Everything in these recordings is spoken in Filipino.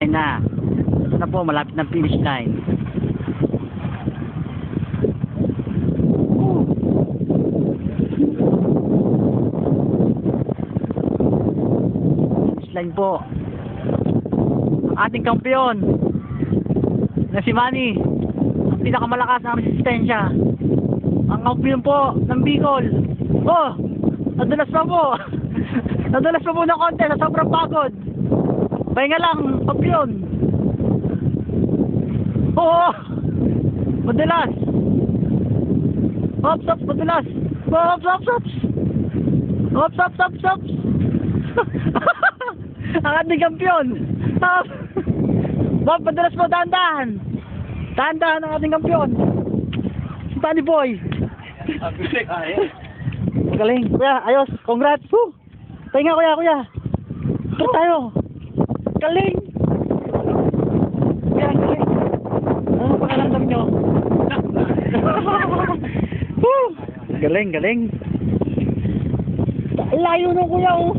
line na. Ito na po, malapit ng finish line. Finish line po. Ang ating kampiyon na si Manny, ang pinakamalakas na resistensya. Ang kampiyon po ng Bicol. Oh, nadulas pa po. Nadulas pa po ng konti sa sobrang pagod. Pahinga lang, kampiyon. Oo, madulas. Hops, hops, madulas. Hops, hops, hops. Hops, hops, hops, hops. Ang ating kampiyon. Hops. Bob, madulas po, dahan-dahan. Dahan-dahan ang ating kampiyon. Tani boy. Magaling. Kuya, ayos. Congrats. Woo. Pahinga kuya. Ito tayo. Galing. Kuya, galing. Ano pakaramdam nyo? Woo. Galing. Layo nung kuya oh.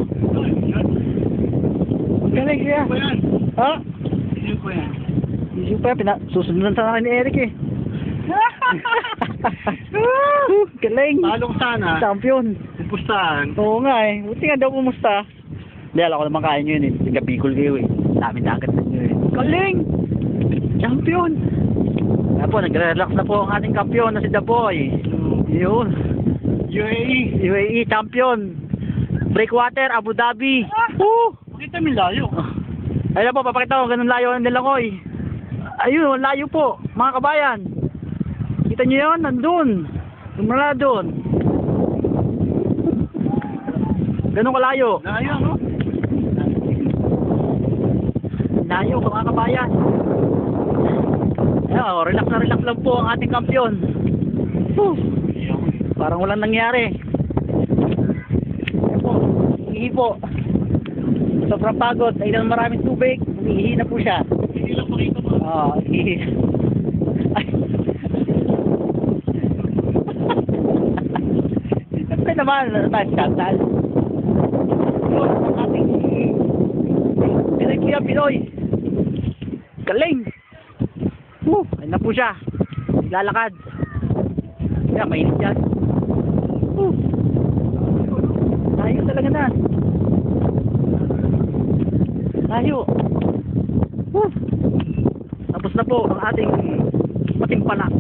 Galing kuya. Ha? Isip pa yan. Susunod sa akin ni Eric eh. Galing. Talong sana. Champion. Pupustahan. Oo nga eh. Buti nga daw pumusta. Hindi, alam ko naman kaya nyo yun eh. Tiga-Bicol kayo eh. Dami dagat na nyo eh. Galing! Champion! Kaya po, nagre-relax na po ang ating kampiyon na si The Boy. Yun. UAE champion. Breakwater, Abu Dhabi. Woo! Makita mo layo. Ayun po, papakita ko. Ganun layo ang Nilangoy. Ayun, layo po. Mga kabayan. Kita nyo yun? Nandun. Tumala doon. Ganun kalayo. Layo, no? Layo, mga kabayan. Ayun, relax na relax lang po ang ating kampiyon. Whew. Parang walang nangyari. Ayun po, ihi po. Sobrang pagod. Dahil ng maraming tubig, umiihi na po siya. Hindi lang makita mo. Oo, ihi. Ay. Siyempre naman, tayo. Ang ating Pinay Pinoy. Galing! Ayun na po siya. Lalakad. Kaya mainit yan. Layo talaga na. Layo. Tapos na po ang ating patimpala.